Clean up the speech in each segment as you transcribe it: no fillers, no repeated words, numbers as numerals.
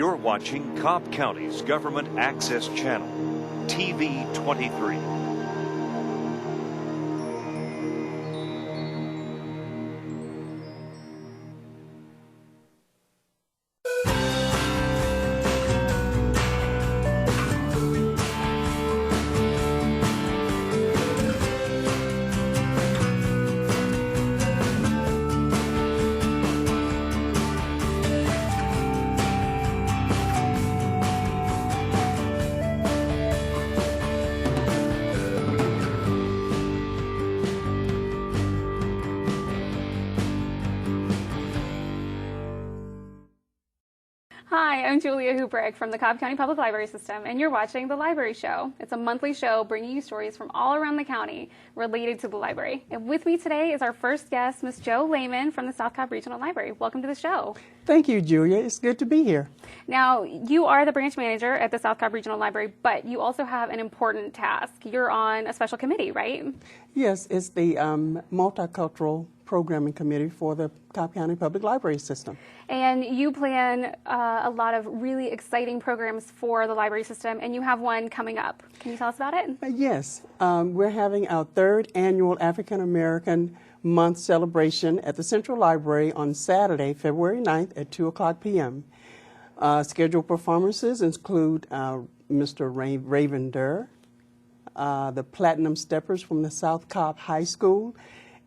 You're watching Cobb County's Government Access Channel, TV 23. Hi, I'm Julia Hubrick from the Cobb County Public Library System, and you're watching The Library Show. It's a monthly show bringing you stories from all around the county related to the library. And with me today is our first guest, Ms. Jo Lahmon from the South Cobb Regional Library. Welcome to the show. Thank you, Julia. It's good to be here. Now, you are the branch manager at the South Cobb Regional Library, but you also have an important task. You're on a special committee, right? Yes, it's the Multicultural Programming Committee for the Cobb County Public Library System. And you plan a lot of really exciting programs for the library system, and you have one coming up. Can you tell us about it? Yes, we're having our third annual African American Month celebration at the Central Library on Saturday, February 9th at 2 o'clock p.m. Scheduled performances include Mr. Raven Durr, the Platinum Steppers from the South Cobb High School,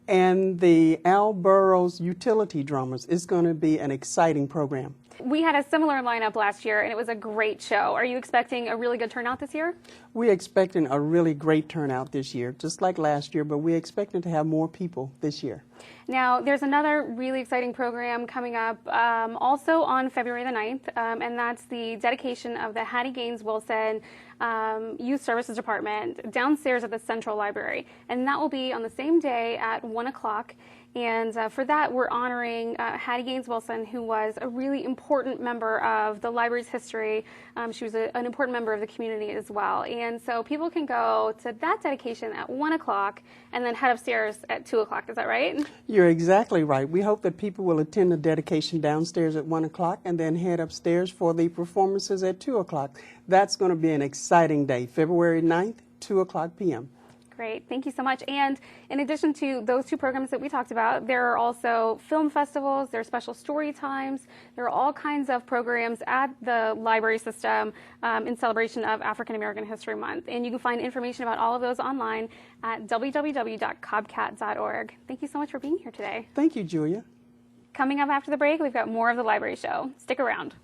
and the Al Burroughs Utility Drummers. Is going to be an exciting program. We had a similar lineup last year, and it was a great show. Are you expecting a really good turnout this year? We're expecting a really great turnout this year, just like last year, but we're expecting to have more people this year. Now, there's another really exciting program coming up also on February the 9th, and that's the dedication of the Hattie Gaines Wilson Youth Services Department downstairs at the Central Library. And that will be on the same day at 1 o'clock. And for that, we're honoring Hattie Gaines Wilson, who was a really important member of the library's history. She was an important member of the community as well. And so people can go to that dedication at 1 o'clock and then head upstairs at 2 o'clock. Is that right? You're exactly right. We hope that people will attend the dedication downstairs at 1 o'clock and then head upstairs for the performances at 2 o'clock. That's going to be an exciting day, February 9th, 2 o'clock p.m. Great. Thank you so much. And in addition to those two programs that we talked about, there are also film festivals, there are special story times, there are all kinds of programs at the library system in celebration of African American History Month. And you can find information about all of those online at www.cobbcat.org. Thank you so much for being here today. Thank you, Julia. Coming up after the break, we've got more of the Library Show. Stick around.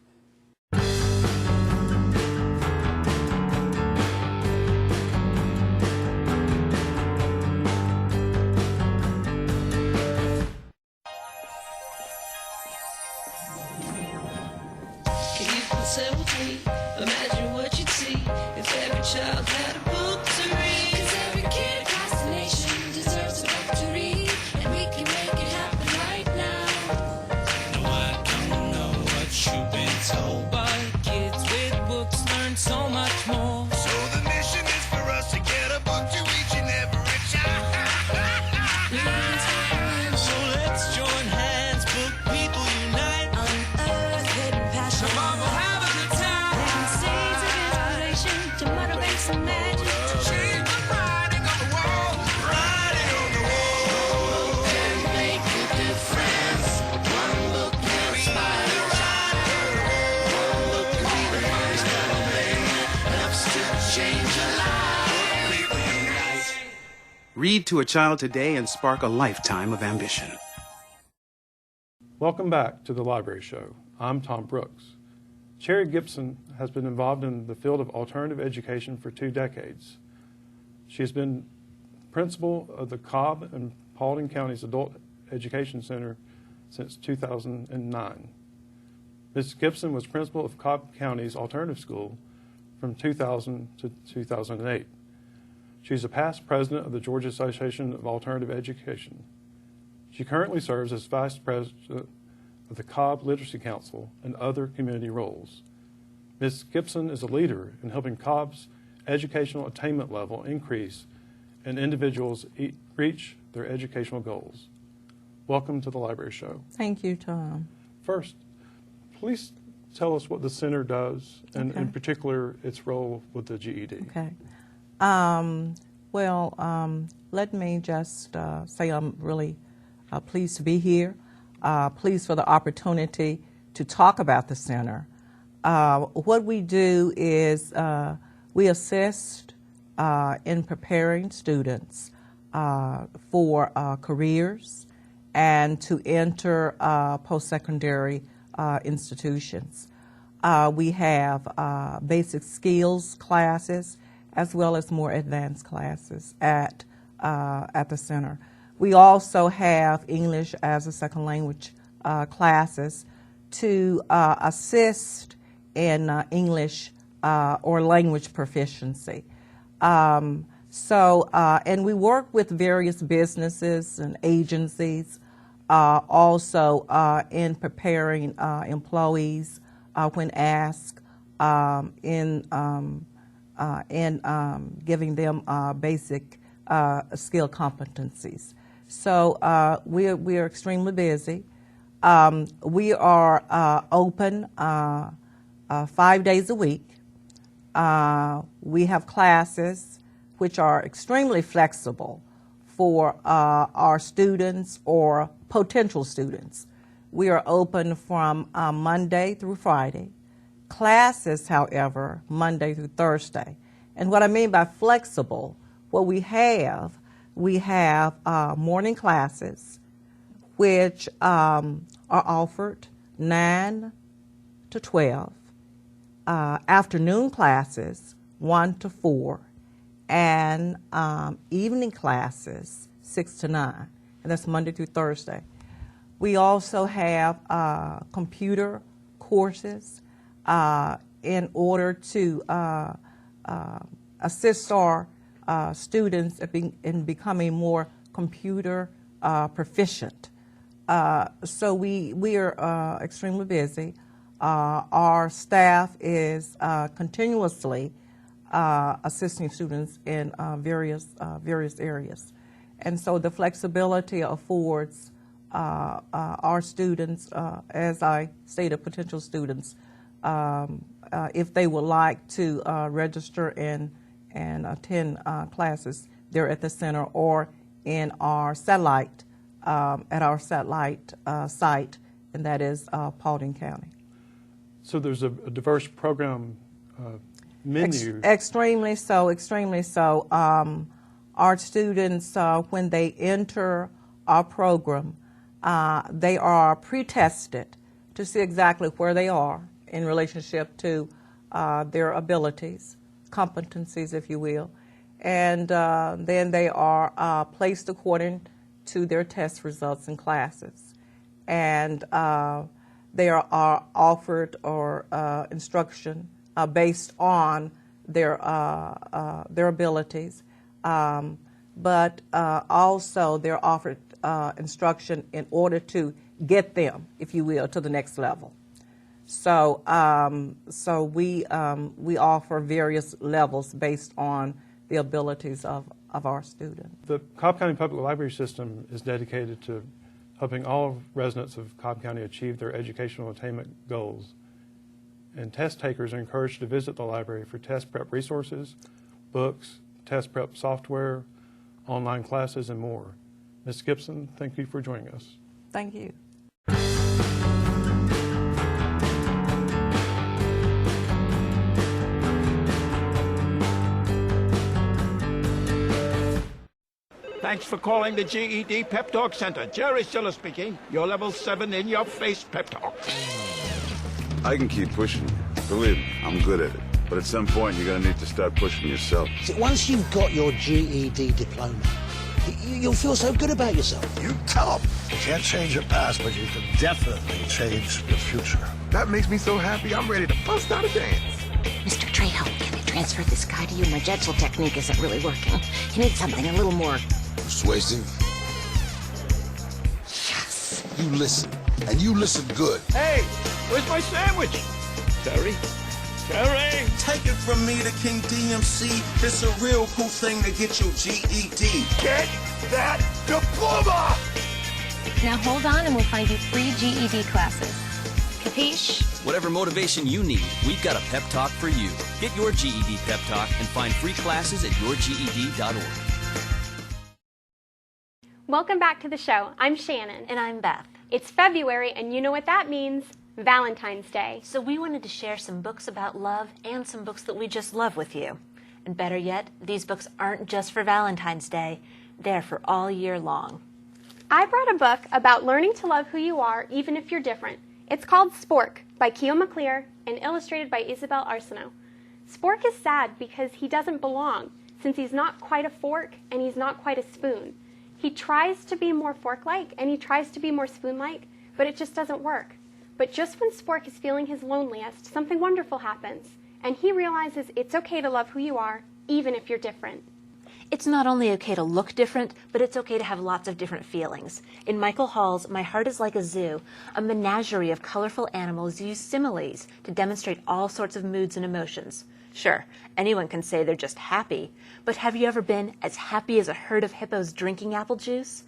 Say with me, imagine what you'd see if every child had a book to read. 'Cause every kid across the nation deserves a book to read, and we can make it happen right now. No, I don't know what you've been told, but kids with books learn so much more. So the mission is for us to get a book to each and every child. So let's join hands, book people unite, unearth hidden passion. To motivate some magic, to change the writing on the wall, writing on the wall, and make a difference. One look can inspire a child. One look can be the first thing that helps to change a life. Read to a child today and spark a lifetime of ambition. Welcome back to The Library Show. I'm Tom Brooks. Cherry Gipson has been involved in the field of alternative education for 2 decades. She has been principal of the Cobb and Paulding County's Adult Education Center since 2009. Ms. Gipson was principal of Cobb County's Alternative School from 2000 to 2008. She's a past president of the Georgia Association of Alternative Education. She currently serves as vice president of the Cobb Literacy Council and other community roles. Ms. Gipson is a leader in helping Cobb's educational attainment level increase and individuals reach their educational goals. Welcome to the Library Show. Thank you, Tom. First, please tell us what the center does, and Okay. in particular, its role with the GED. Okay. Let me just say I'm really pleased to be here, pleased for the opportunity to talk about the center. What we do is we assist in preparing students for careers and to enter post-secondary institutions. We have basic skills classes as well as more advanced classes at the center. We also have English as a second language classes to assist in English or language proficiency. And we work with various businesses and agencies also in preparing employees when asked in giving them basic skill competencies. So we are extremely busy. We are open 5 days a week. We have classes which are extremely flexible for our students or potential students. We are open from Monday through Friday. Classes, however, Monday through Thursday. And what I mean by flexible, what we have morning classes which are offered 9 to 12, afternoon classes 1 to 4, and evening classes 6 to 9, and that's Monday through Thursday. We also have computer courses in order to assist our students in becoming more computer proficient. So we are extremely busy. Our staff is continuously assisting students in various areas. And so the flexibility affords our students, as I stated, potential students, if they would like to register and attend classes there at the center or in our satellite, at our satellite site, and that is Paulding County. So there's a diverse program menu. Extremely so, extremely so. Our students, when they enter our program, they are pre-tested to see exactly where they are in relationship to their abilities, competencies, if you will. And then they are placed according to their test results in classes. And they are offered or instruction based on their abilities, but also they're offered instruction in order to get them, if you will, to the next level. So, we offer various levels based on the abilities of our students. The Cobb County Public Library System is dedicated to helping all residents of Cobb County achieve their educational attainment goals. And test takers are encouraged to visit the library for test prep resources, books, test prep software, online classes, and more. Ms. Gipson, thank you for joining us. Thank you. Thanks for calling the GED Pep Talk Center. Jerry Stiller speaking. Your level 7 in-your-face pep talk. I can keep pushing you. Believe me, I'm good at it. But at some point, you're going to need to start pushing yourself. See, once you've got your GED diploma, you'll feel so good about yourself. You tell them. You can't change your past, but you can definitely change your future. That makes me so happy, I'm ready to bust out a dance. Mr. Trejo, can I transfer this guy to you? My gentle technique isn't really working. You need something a little more persuasive. Yes. You listen, and you listen good. Hey, where's my sandwich? Terry? Terry! Take it from me, the King DMC. It's a real cool thing to get your GED. Get that diploma! Now hold on and we'll find you free GED classes. Capiche? Whatever motivation you need, we've got a pep talk for you. Get your GED pep talk and find free classes at yourged.org. Welcome back to the show. I'm Shannon. And I'm Beth. It's February, and you know what that means. Valentine's Day. So we wanted to share some books about love and some books that we just love with you. And better yet, these books aren't just for Valentine's Day. They're for all year long. I brought a book about learning to love who you are, even if you're different. It's called Spork by Keo McClear and illustrated by Isabel Arsenault. Spork is sad because he doesn't belong, since he's not quite a fork and he's not quite a spoon. He tries to be more fork-like and he tries to be more spoon-like, but it just doesn't work. But just when Spork is feeling his loneliest, something wonderful happens, and he realizes it's okay to love who you are, even if you're different. It's not only okay to look different, but it's okay to have lots of different feelings. In Michael Hall's My Heart is Like a Zoo, a menagerie of colorful animals use similes to demonstrate all sorts of moods and emotions. Sure, anyone can say they're just happy, but have you ever been as happy as a herd of hippos drinking apple juice?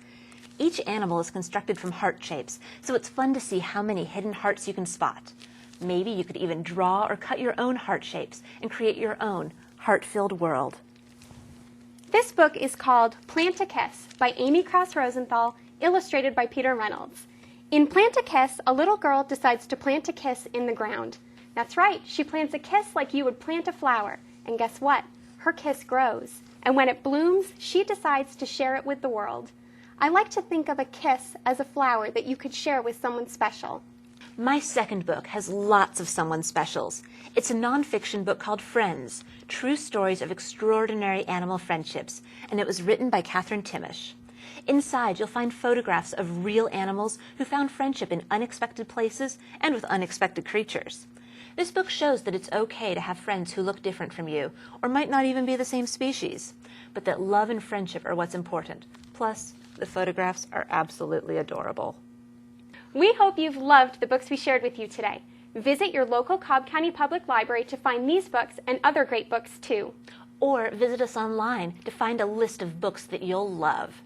Each animal is constructed from heart shapes, so it's fun to see how many hidden hearts you can spot. Maybe you could even draw or cut your own heart shapes and create your own heart-filled world. This book is called Plant a Kiss by Amy Cross Rosenthal, illustrated by Peter Reynolds. In Plant a Kiss, a little girl decides to plant a kiss in the ground. That's right, she plants a kiss like you would plant a flower. And guess what? Her kiss grows. And when it blooms, she decides to share it with the world. I like to think of a kiss as a flower that you could share with someone special. My second book has lots of someone specials. It's a nonfiction book called Friends, True Stories of Extraordinary Animal Friendships, and it was written by Catherine Timish. Inside, you'll find photographs of real animals who found friendship in unexpected places and with unexpected creatures. This book shows that it's okay to have friends who look different from you, or might not even be the same species, but that love and friendship are what's important. Plus, the photographs are absolutely adorable. We hope you've loved the books we shared with you today. Visit your local Cobb County Public Library to find these books and other great books too. Or visit us online to find a list of books that you'll love.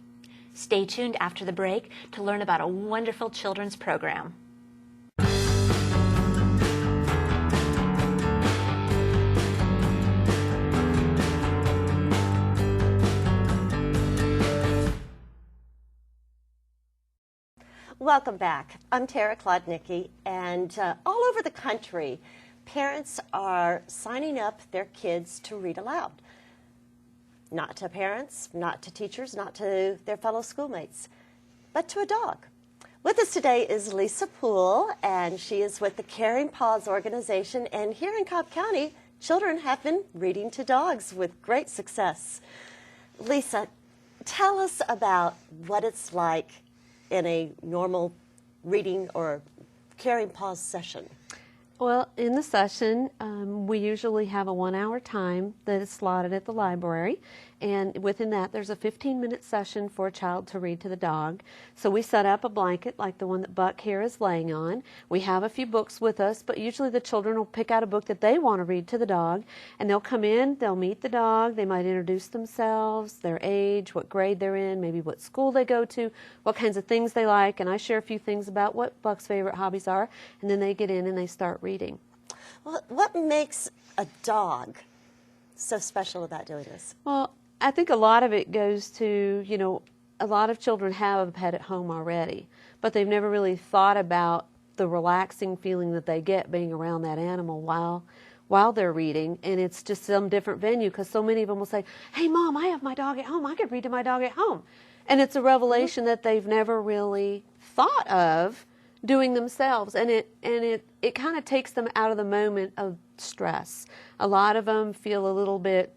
Stay tuned after the break to learn about a wonderful children's program. Welcome back. I'm Tara Klodnicki, and all over the country, parents are signing up their kids to read aloud. Not to parents, not to teachers, not to their fellow schoolmates, but to a dog. With us today is Lisa Poole, and she is with the CAREing Paws organization, and here in Cobb County, children have been reading to dogs with great success. Lisa, tell us about what it's like in a normal reading or CAREing Paws session. Well, in the session, we usually have a 1-hour time that is slotted at the library, and within that there's a 15-minute session for a child to read to the dog. So we set up a blanket like the one that Buck here is laying on. We have a few books with us, but usually the children will pick out a book that they want to read to the dog, and they'll come in, they'll meet the dog, they might introduce themselves, their age, what grade they're in, maybe what school they go to, what kinds of things they like, and I share a few things about what Buck's favorite hobbies are, and then they get in and they start reading. Well, what makes a dog so special about doing this? Well, I think a lot of it goes to, you know, a lot of children have a pet at home already, but they've never really thought about the relaxing feeling that they get being around that animal while they're reading, and it's just some different venue, because so many of them will say, "Hey, Mom, I have my dog at home. I could read to my dog at home." And it's a revelation that they've never really thought of doing themselves, and it kind of takes them out of the moment of stress. A lot of them feel a little bit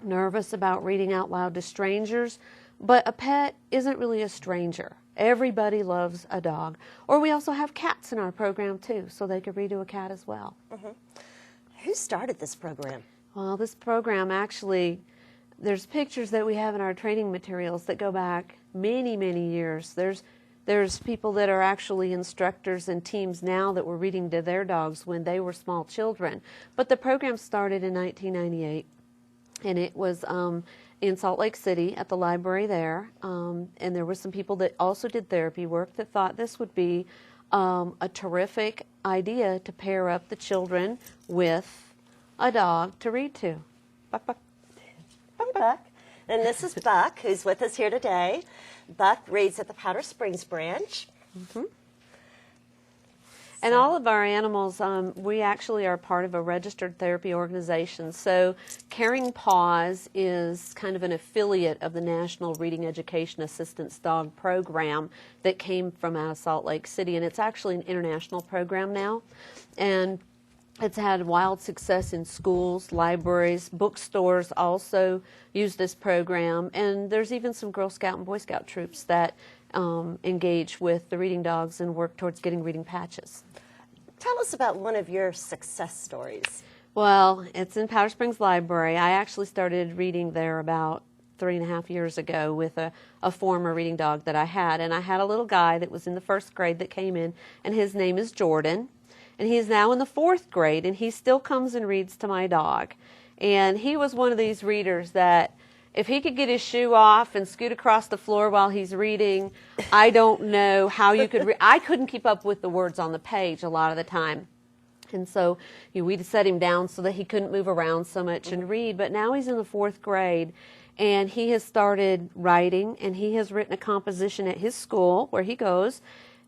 nervous about reading out loud to strangers, but a pet isn't really a stranger. Everybody loves a dog. Or we also have cats in our program too, so they could read to a cat as well. Mm-hmm. Who started this program? Well, this program actually, there's pictures that we have in our training materials that go back many, many years. There's people that are actually instructors and teams now that were reading to their dogs when they were small children. But the program started in 1998, and it was in Salt Lake City at the library there. And there were some people that also did therapy work that thought this would be a terrific idea to pair up the children with a dog to read to. Buck, Buck. Hey, Buck. And this is Buck, who's with us here today. Buck reads at the Powder Springs branch. Mm-hmm. And all of our animals, we actually are part of a registered therapy organization. So CAREing Paws is kind of an affiliate of the National Reading Education Assistance Dog Program that came from out of Salt Lake City. And it's actually an international program now. And it's had wild success in schools, libraries, bookstores also use this program. And there's even some Girl Scout and Boy Scout troops that engage with the reading dogs and work towards getting reading patches. Tell us about one of your success stories. Well, it's in Powder Springs Library. I actually started reading there about 3.5 years ago with a former reading dog that I had. And I had a little guy that was in the 1st grade that came in, and his name is Jordan. And he's now in the 4th grade, and he still comes and reads to my dog. And he was one of these readers that if he could get his shoe off and scoot across the floor while he's reading, I don't know how you could read. I couldn't keep up with the words on the page a lot of the time. And so we'd set him down so that he couldn't move around so much and read. But now he's in the 4th grade, and he has started writing, and he has written a composition at his school where he goes.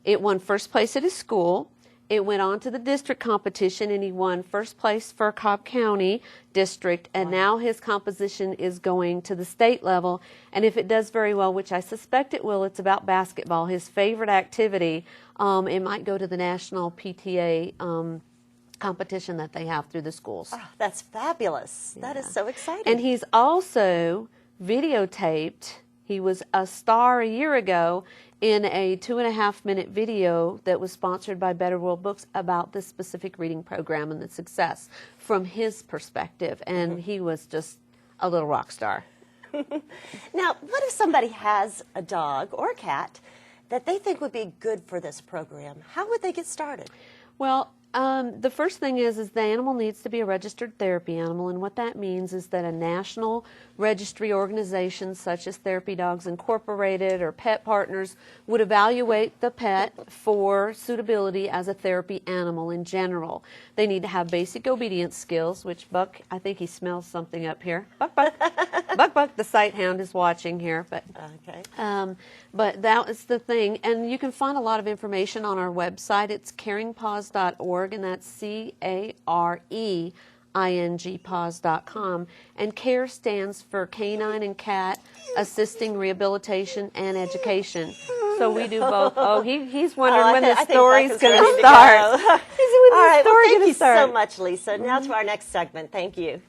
It won 1st place at his school. It went on to the district competition, and he won 1st place for Cobb County district, and now his composition is going to the state level. And if it does very well, which I suspect it will, it's about basketball, his favorite activity. It might go to the national PTA competition that they have through the schools. Oh, that's fabulous. That is so exciting. And he's also videotaped. He was a star a year ago in a 2.5-minute video that was sponsored by Better World Books about this specific reading program and the success from his perspective. And he was just a little rock star. Now, what if somebody has a dog or a cat that they think would be good for this program? How would they get started? Well, the first thing is the animal needs to be a registered therapy animal, and what that means is that a national registry organization such as Therapy Dogs Incorporated or Pet Partners would evaluate the pet for suitability as a therapy animal in general. They need to have basic obedience skills, which Buck, I think he smells something up here. Buck, Buck. Buck, Buck, the sight hound is watching here. But that is the thing. And you can find a lot of information on our website. It's careingpaws.org, and that's CAREingpaws.com. And CARE stands for Canine and Cat Assisting Rehabilitation and Education. So we do both. Oh, he's wondering when the story's going to start. All right, well, thank you so much, Lisa. Now to our next segment. Thank you.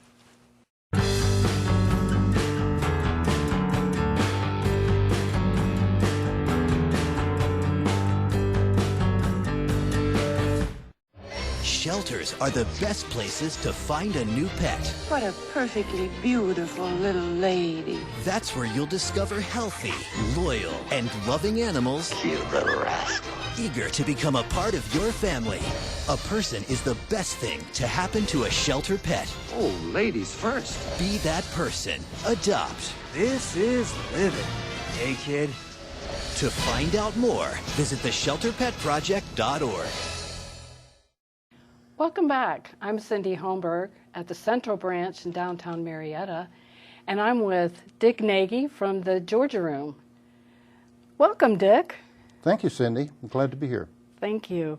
Shelters are the best places to find a new pet. What a perfectly beautiful little lady. That's where you'll discover healthy, loyal, and loving animals. Cute little rascal. Eager to become a part of your family. A person is the best thing to happen to a shelter pet. Oh, ladies first. Be that person. Adopt. This is living. Hey, kid. To find out more, visit theshelterpetproject.org. Welcome back. I'm Cindy Holmberg at the Central Branch in downtown Marietta, and I'm with Dick Nagy from the Georgia Room. Welcome, Dick. Thank you, Cindy. I'm glad to be here. Thank you.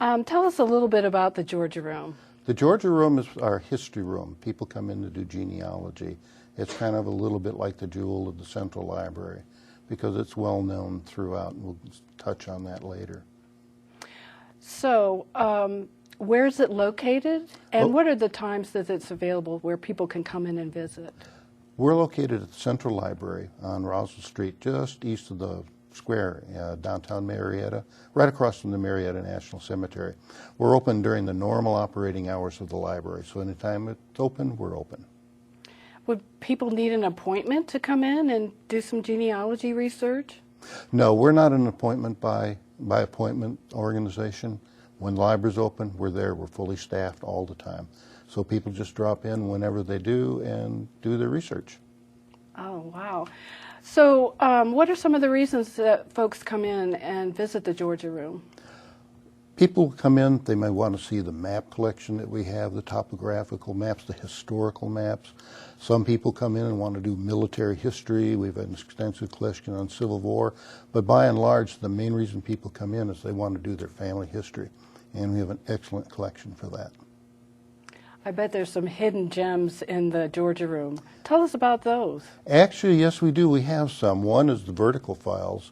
Tell us a little bit about the Georgia Room. The Georgia Room is our history room. People come in to do genealogy. It's kind of a little bit like the jewel of the Central Library because it's well known throughout, and we'll touch on that later. So, where is it located, and what are the times that it's available where people can come in and visit? We're located at the Central Library on Roswell Street, just east of the square, downtown Marietta, right across from the Marietta National Cemetery. We're open during the normal operating hours of the library, so anytime it's open, we're open. Would people need an appointment to come in and do some genealogy research? No, we're not an appointment by appointment organization. When the library's open, we're there. We're fully staffed all the time. So people just drop in whenever they do and do their research. Oh, wow. So what are some of the reasons that folks come in and visit the Georgia Room? People come in, they may want to see the map collection that we have, the topographical maps, the historical maps. Some people come in and want to do military history. We've had an extensive collection on Civil War. But by and large, the main reason people come in is they want to do their family history. And we have an excellent collection for that. I bet there's some hidden gems in the Georgia room. Tell us about those. Actually, yes, we do. We have some. One is the vertical files,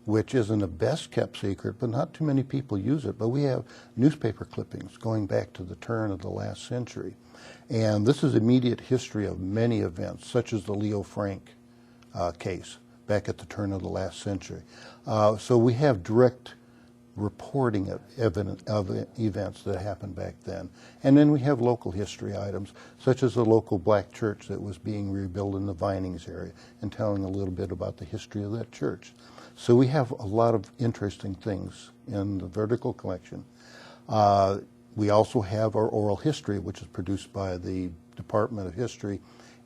which isn't a best-kept secret, but not too many people use it. But we have newspaper clippings going back to the turn of the last century. And this is immediate history of many events, such as the Leo Frank case back at the turn of the last century. So we have direct reporting of events that happened back then. And then we have local history items, such as the local black church that was being rebuilt in the Vinings area, and telling a little bit about the history of that church. So we have a lot of interesting things in the vertical collection. We also have our oral history, which is produced by the Department of History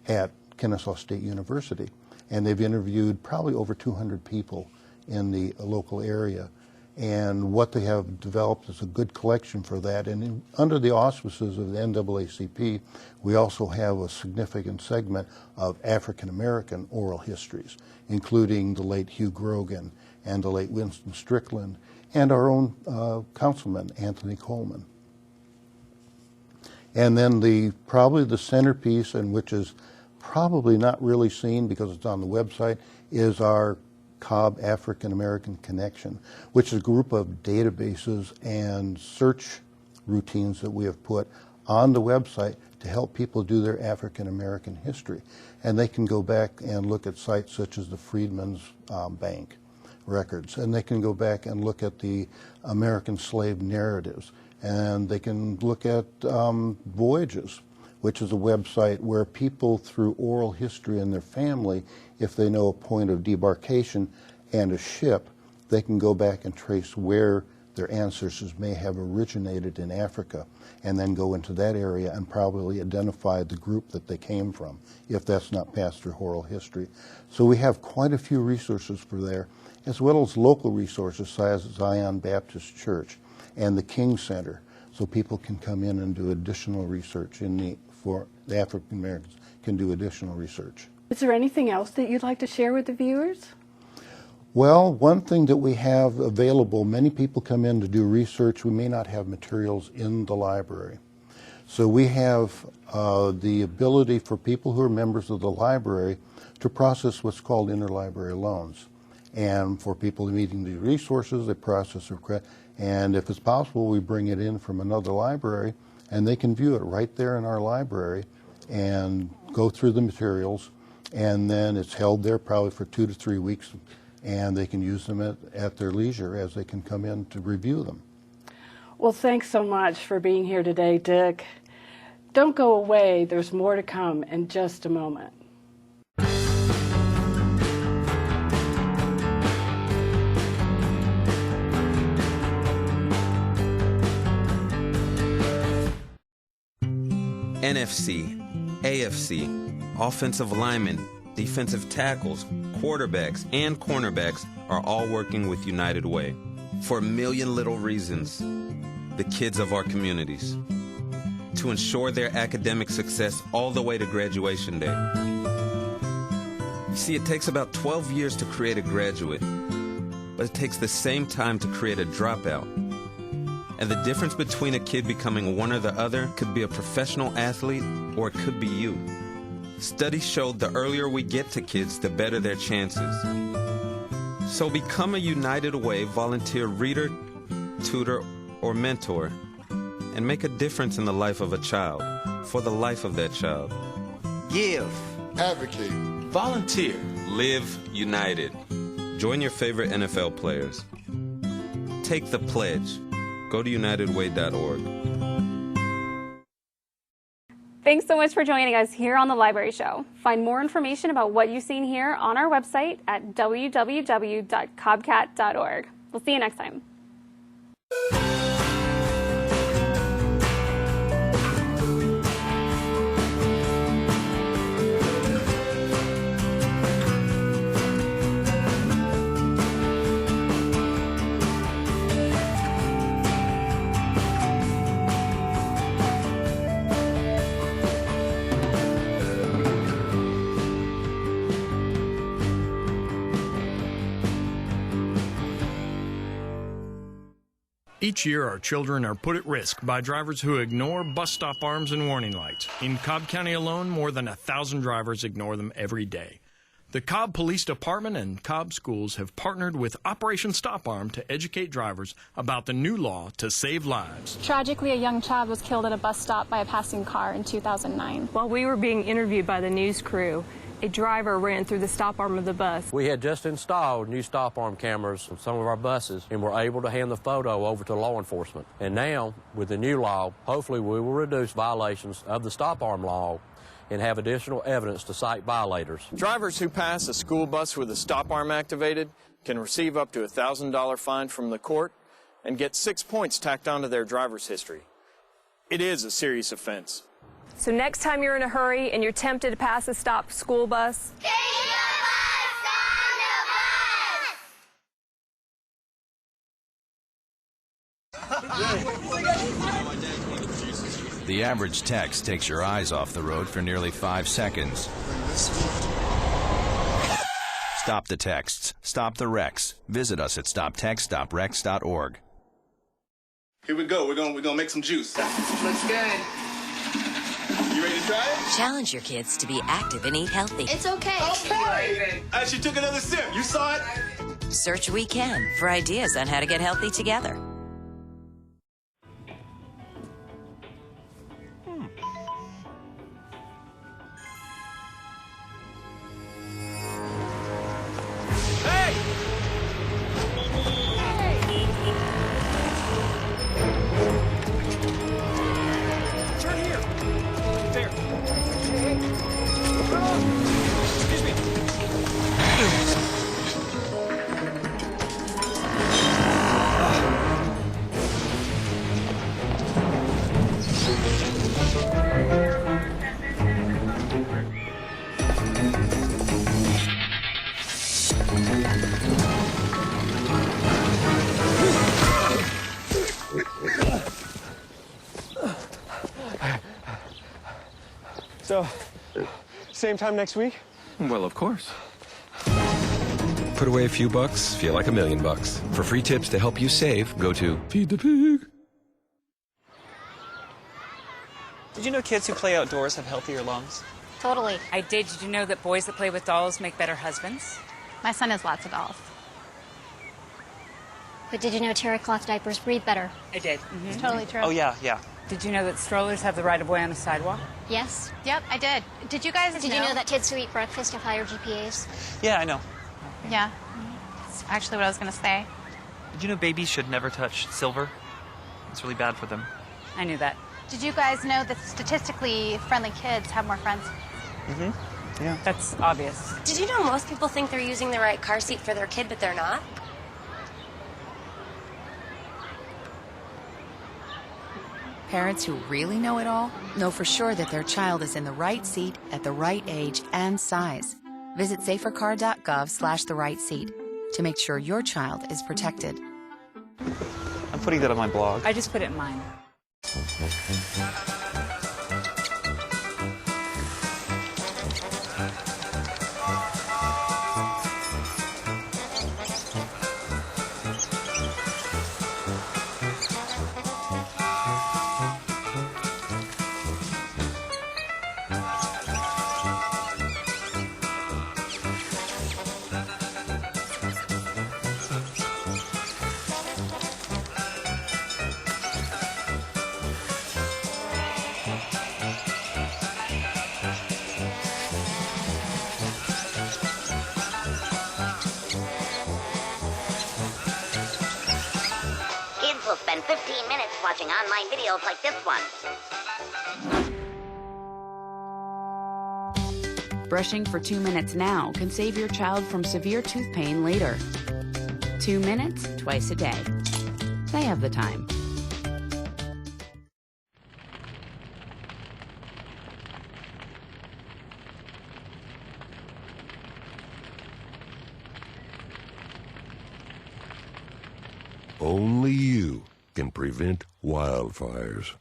at Kennesaw State University. And they've interviewed probably over 200 people in the local area. And what they have developed is a good collection for that. And under the auspices of the NAACP, we also have a significant segment of African American oral histories, including the late Hugh Grogan and the late Winston Strickland, and our own councilman, Anthony Coleman. And then probably the centerpiece, and which is probably not really seen because it's on the website, is our Cobb African American Connection, which is a group of databases and search routines that we have put on the website to help people do their African American history. And they can go back and look at sites such as the Freedmen's Bank records, and they can go back and look at the American slave narratives, and they can look at Voyages, which is a website where people, through oral history in their family, if they know a point of debarkation and a ship, they can go back and trace where their ancestors may have originated in Africa, and then go into that area and probably identify the group that they came from, if that's not passed through oral history. So we have quite a few resources for there, as well as local resources such as Zion Baptist Church and the King Center, so people can come in and do additional research for the African Americans can do additional research. Is there anything else that you'd like to share with the viewers? Well, one thing that we have available, many people come in to do research. We may not have materials in the library. So we have the ability for people who are members of the library to process what's called interlibrary loans. And for people meeting the resources, they process their credit. And if it's possible, we bring it in from another library, and they can view it right there in our library and go through the materials. And then it's held there probably for 2 to 3 weeks, and they can use them at their leisure as they can come in to review them. Well, thanks so much for being here today, Dick. Don't go away. There's more to come in just a moment. NFC, AFC, offensive linemen, defensive tackles, quarterbacks, and cornerbacks are all working with United Way for a million little reasons. The kids of our communities. To ensure their academic success all the way to graduation day. You see, it takes about 12 years to create a graduate, but it takes the same time to create a dropout. And the difference between a kid becoming one or the other could be a professional athlete, or it could be you. Studies showed the earlier we get to kids, the better their chances. So become a United Way volunteer reader, tutor, or mentor, and make a difference in the life of a child, for the life of that child. Give. Advocate. Volunteer. Live united. Join your favorite NFL players. Take the pledge. Go to unitedway.org. Thanks so much for joining us here on The Library Show. Find more information about what you've seen here on our website at www.cobbcat.org. We'll see you next time. Each year, our children are put at risk by drivers who ignore bus stop arms and warning lights. In Cobb County alone, more than 1,000 drivers ignore them every day. The Cobb Police Department and Cobb schools have partnered with Operation Stop Arm to educate drivers about the new law to save lives. Tragically, a young child was killed at a bus stop by a passing car in 2009. While we were being interviewed by the news crew, a driver ran through the stop arm of the bus. We had just installed new stop arm cameras on some of our buses and were able to hand the photo over to law enforcement. And now, with the new law, hopefully we will reduce violations of the stop arm law and have additional evidence to cite violators. Drivers who pass a school bus with a stop arm activated can receive up to a $1,000 fine from the court and get 6 points tacked onto their driver's history. It is a serious offense. So next time you're in a hurry and you're tempted to pass a stopped school bus, The average text takes your eyes off the road for nearly 5 seconds. Stop the texts. Stop the wrecks. Visit us at stoptextstoprex.org. Here we go. We're gonna make some juice. Looks good. You ready to try it? Challenge your kids to be active and eat healthy. It's okay. Okay. She took another sip. You saw it? Search We Can for ideas on how to get healthy together. So, same time next week? Well, of course. Put away a few bucks, feel like $1 million. For free tips to help you save, go to Feed the Pig. Did you know kids who play outdoors have healthier lungs? Totally. I did. Did you know that boys that play with dolls make better husbands? My son has lots of dolls. But did you know terry cloth diapers breathe better? I did. Mm-hmm. It's totally true. Oh, yeah. Did you know that strollers have the right of way on a sidewalk? Yes. Yep, I did. Did you guys Did you know that kids who eat breakfast have higher GPAs? Yeah, I know. Yeah. That's actually what I was going to say. Did you know babies should never touch silver? It's really bad for them. I knew that. Did you guys know that statistically friendly kids have more friends? Mm-hmm. Yeah. That's obvious. Did you know most people think they're using the right car seat for their kid, but they're not? Parents who really know it all know for sure that their child is in the right seat at the right age and size. Visit safercar.gov/the right seat to make sure your child is protected. I'm putting that on my blog. I just put it in mine. Spend 15 minutes watching online videos like this one. Brushing for 2 minutes now can save your child from severe tooth pain later. 2 minutes, twice a day. They have the time. Only you can prevent wildfires.